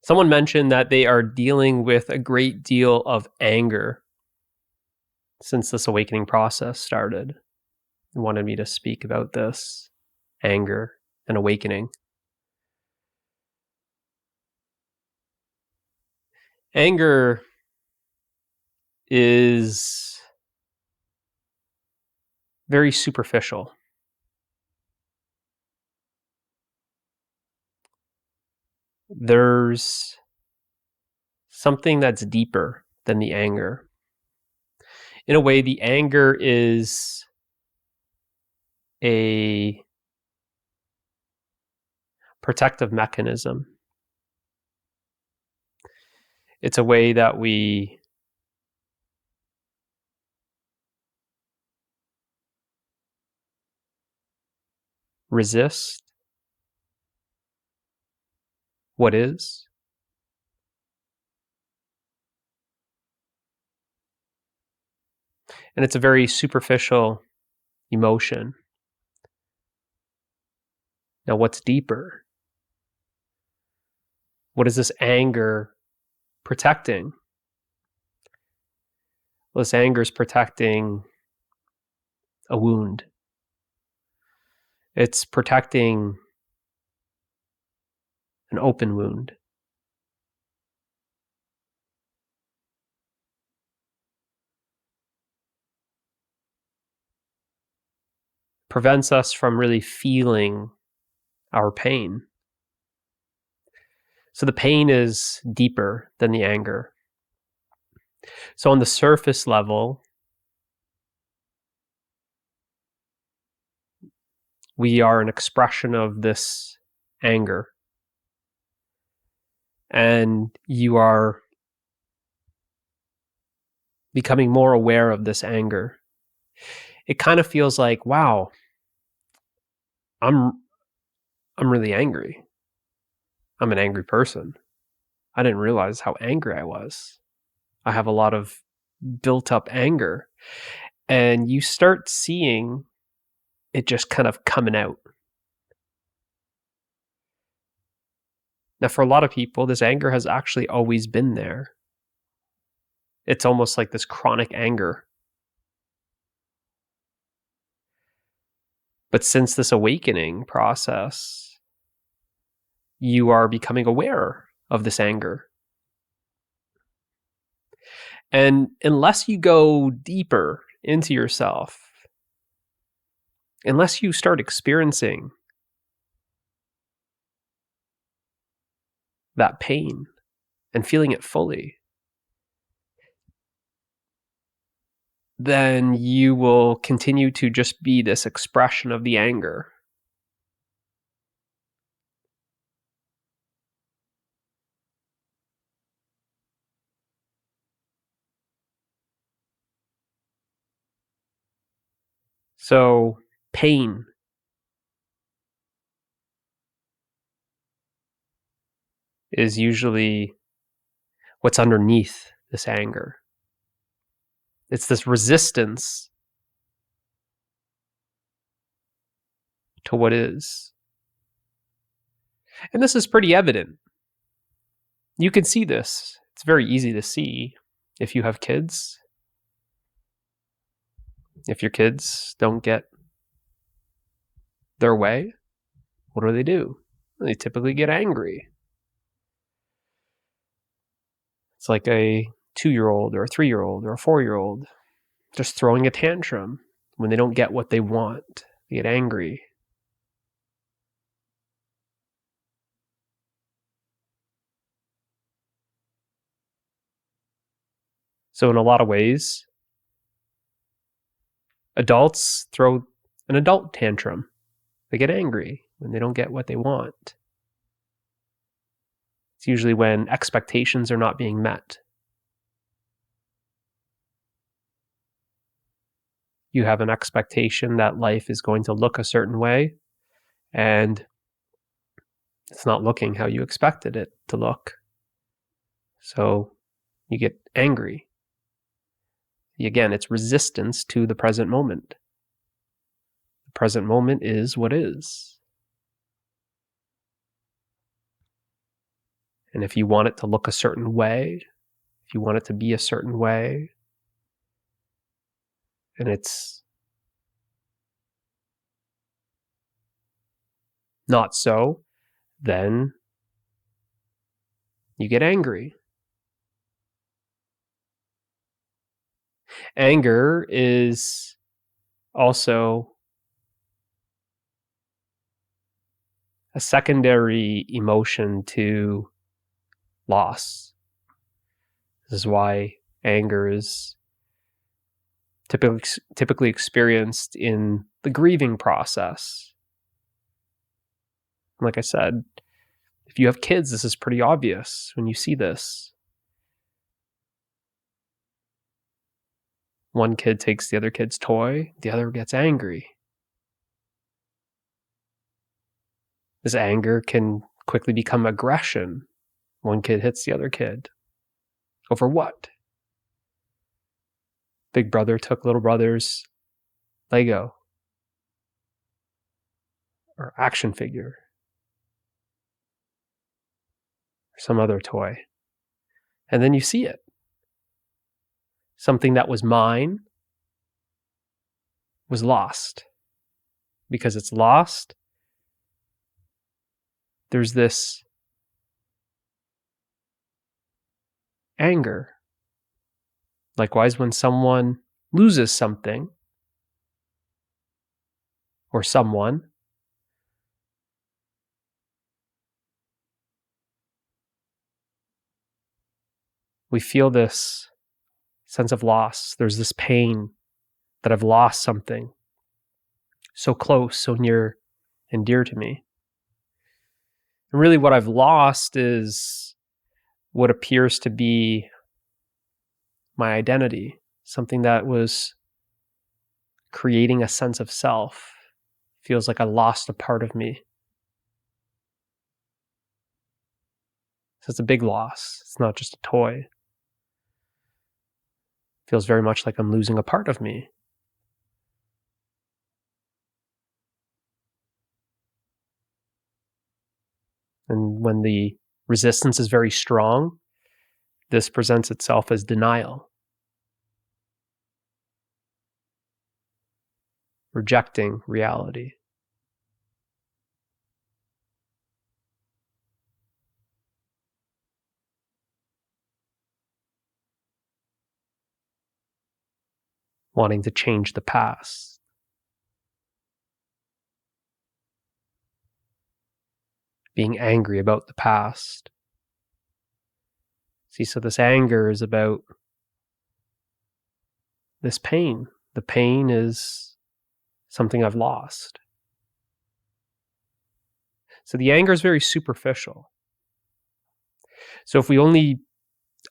Someone mentioned that they are dealing with a great deal of anger since this awakening process started. They wanted me to speak about this, anger and awakening. Anger is very superficial. There's something that's deeper than the anger. In a way, the anger is a protective mechanism. It's a way that we resist what is. And it's a very superficial emotion. Now, what's deeper? What is this anger protecting? Well, this anger is protecting a wound. It's protecting an open wound. Prevents us from really feeling our pain. So the pain is deeper than the anger. So on the surface level, we are an expression of this anger. And you are becoming more aware of this anger. It kind of feels like, wow, I'm really angry. I'm an angry person. I didn't realize how angry I was. I have a lot of built up anger. And you start seeing it just kind of coming out. Now, for a lot of people, this anger has actually always been there. It's almost like this chronic anger. But since this awakening process, you are becoming aware of this anger. And unless you go deeper into yourself, unless you start experiencing that pain and feeling it fully, then you will continue to just be this expression of the anger. So, pain is usually what's underneath this anger. It's this resistance to what is. And this is pretty evident. You can see this. It's very easy to see if you have kids. If your kids don't get their way, what do? They typically get angry. It's like a 2-year-old or a 3-year-old or a 4-year-old just throwing a tantrum when they don't get what they want. They get angry. So in a lot of ways, adults throw an adult tantrum. They get angry when they don't get what they want. It's usually when expectations are not being met. You have an expectation that life is going to look a certain way, and it's not looking how you expected it to look. So you get angry. Again, it's resistance to the present moment. The present moment is what is. And if you want it to look a certain way, if you want it to be a certain way, and it's not so, then you get angry. Anger is also a secondary emotion to loss. This is why anger is typically experienced in the grieving process. Like I said, if you have kids, this is pretty obvious when you see this. One kid takes the other kid's toy, the other gets angry. This anger can quickly become aggression. One kid hits the other kid. Over what? Big brother took little brother's Lego or action figure or some other toy. And then you see it. Something that was mine was lost. Because it's lost, there's this anger. Likewise, when someone loses something or someone, we feel this sense of loss. There's this pain that I've lost something so close, so near and dear to me. And really what I've lost is what appears to be my identity, something that was creating a sense of self. Feels like I lost a part of me. So it's a big loss. It's not just a toy. Feels very much like I'm losing a part of me. And when the resistance is very strong, this presents itself as denial. Rejecting reality. Wanting to change the past. Being angry about the past. See, so this anger is about this pain. The pain is something I've lost. So the anger is very superficial. So if we only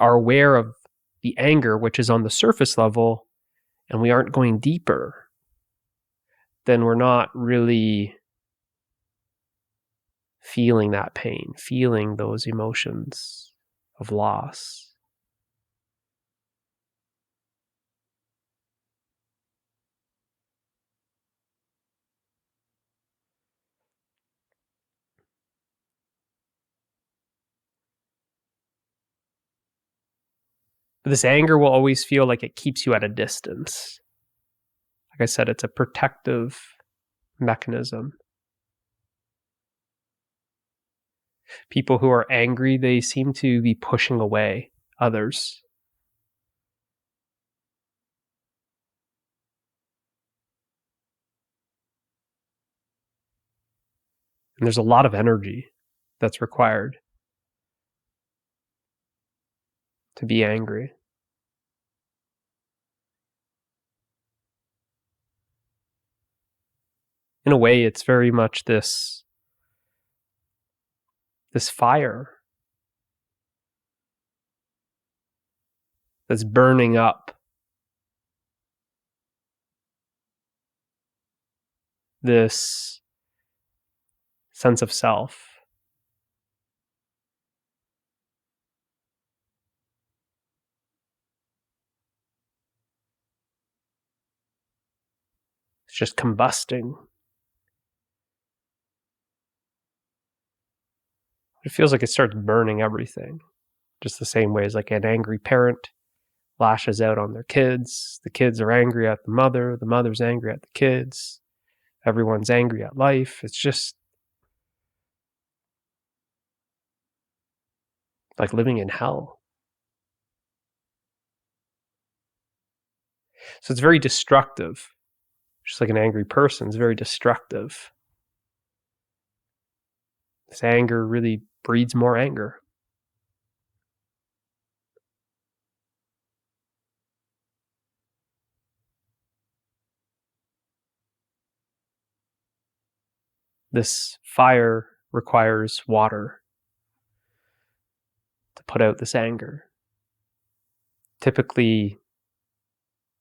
are aware of the anger, which is on the surface level, and we aren't going deeper, then we're not really feeling that pain, feeling those emotions of loss. But this anger will always feel like it keeps you at a distance. Like I said, it's a protective mechanism. People who are angry, they seem to be pushing away others. And there's a lot of energy that's required to be angry. In a way, it's very much this fire that's burning up this sense of self. It's just combusting. It feels like it starts burning everything. Just the same way as like an angry parent lashes out on their kids. The kids are angry at the mother's angry at the kids. Everyone's angry at life. It's just like living in hell. So it's very destructive. Just like an angry person is very destructive. This anger really breeds more anger. This fire requires water to put out this anger. Typically,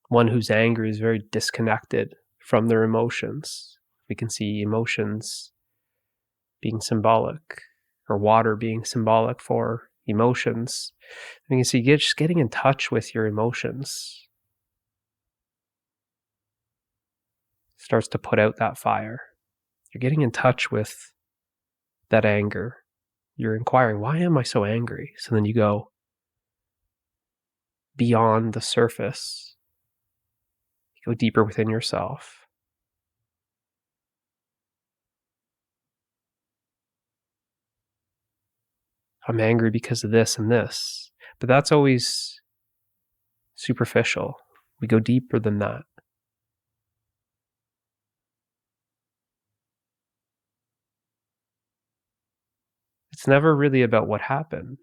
one whose anger is very disconnected from their emotions. We can see emotions being symbolic, or water being symbolic for emotions. We can see just getting in touch with your emotions starts to put out that fire. You're getting in touch with that anger. You're inquiring, why am I so angry? So then you go beyond the surface. You go deeper within yourself. I'm angry because of this and this. But that's always superficial. We go deeper than that. It's never really about what happened.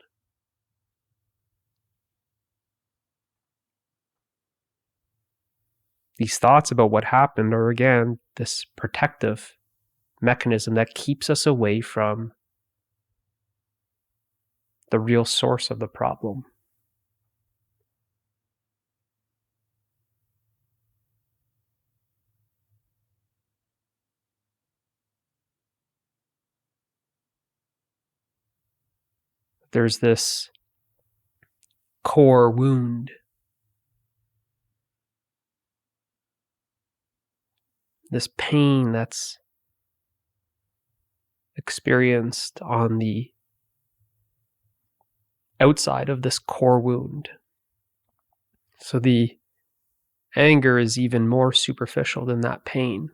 These thoughts about what happened are, again, this protective mechanism that keeps us away from the real source of the problem. There's this core wound, this pain that's experienced on the outside of this core wound. So the anger is even more superficial than that pain.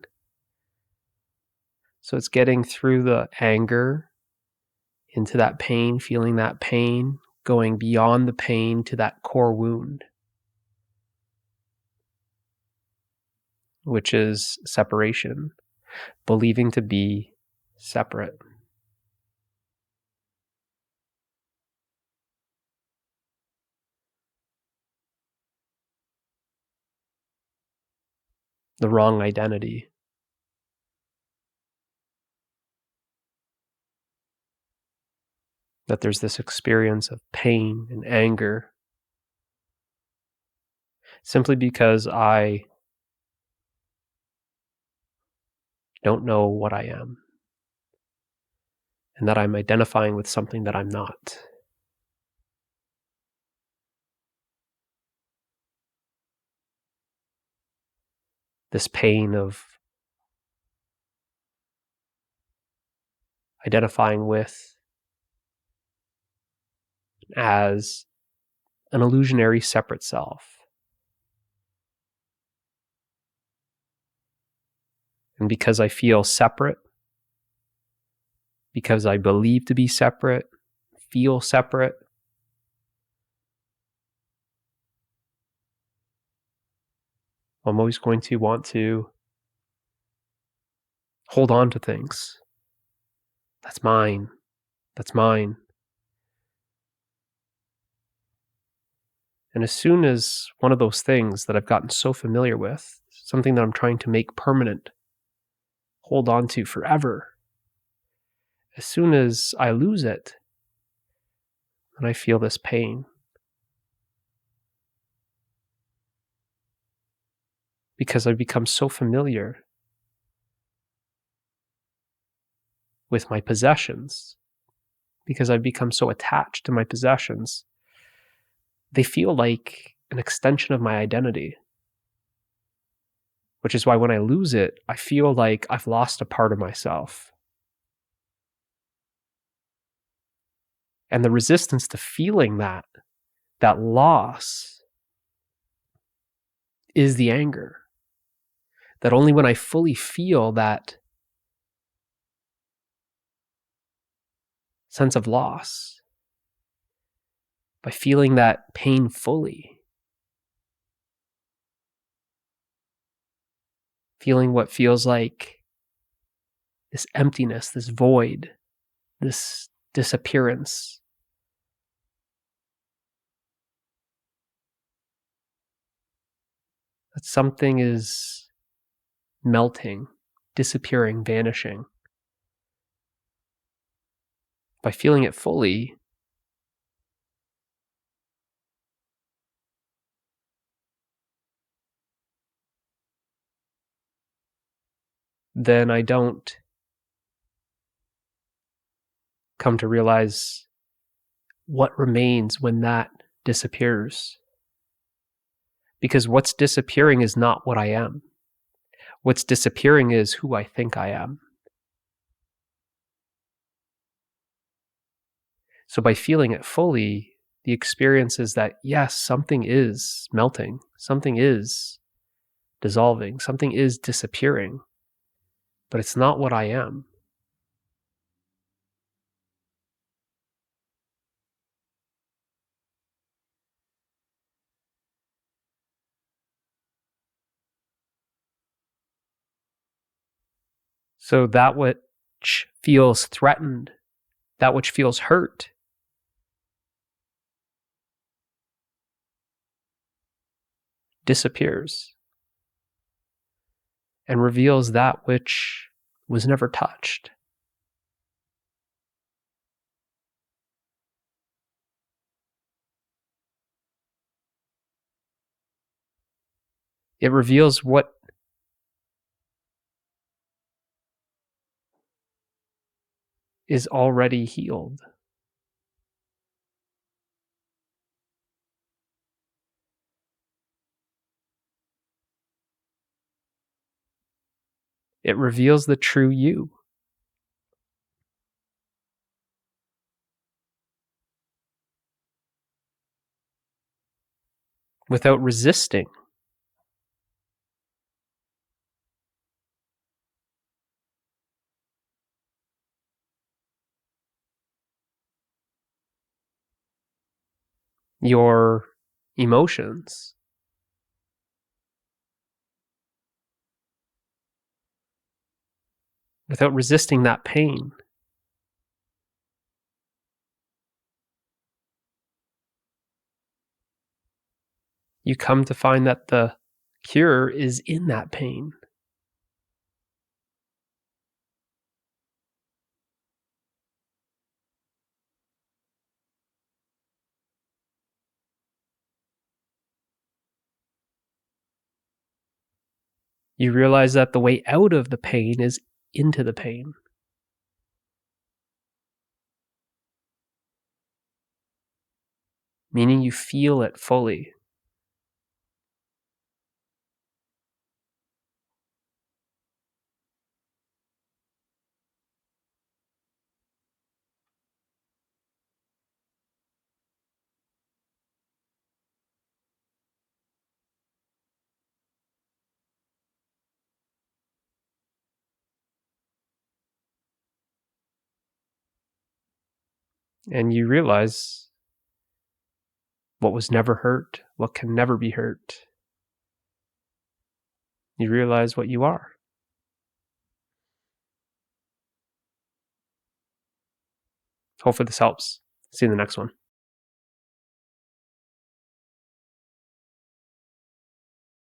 So it's getting through the anger into that pain, feeling that pain, going beyond the pain to that core wound, which is separation, believing to be separate. The wrong identity. That there's this experience of pain and anger simply because I don't know what I am, and that I'm identifying with something that I'm not. This pain of identifying with as an illusionary separate self. And because I feel separate, because I believe to be separate, feel separate, I'm always going to want to hold on to things. That's mine. That's mine. And as soon as one of those things that I've gotten so familiar with, something that I'm trying to make permanent, hold on to forever, as soon as I lose it, then I feel this pain. Because I've become so familiar with my possessions, because I've become so attached to my possessions, they feel like an extension of my identity. Which is why when I lose it, I feel like I've lost a part of myself. And the resistance to feeling that loss is the anger. That only when I fully feel that sense of loss, by feeling that pain fully, feeling what feels like this emptiness, this void, this disappearance, that something is melting, disappearing, vanishing. By feeling it fully, then I don't come to realize what remains when that disappears. Because what's disappearing is not what I am. What's disappearing is who I think I am. So by feeling it fully, the experience is that, yes, something is melting, something is dissolving, something is disappearing, but it's not what I am. So that which feels threatened, that which feels hurt, disappears and reveals that which was never touched. It reveals what is already healed. It reveals the true you. Without resisting. Your emotions. Without resisting that pain. You come to find that the cure is in that pain. You realize that the way out of the pain is into the pain. Meaning you feel it fully. And you realize what was never hurt, what can never be hurt. You realize what you are. Hopefully this helps. See you in the next one.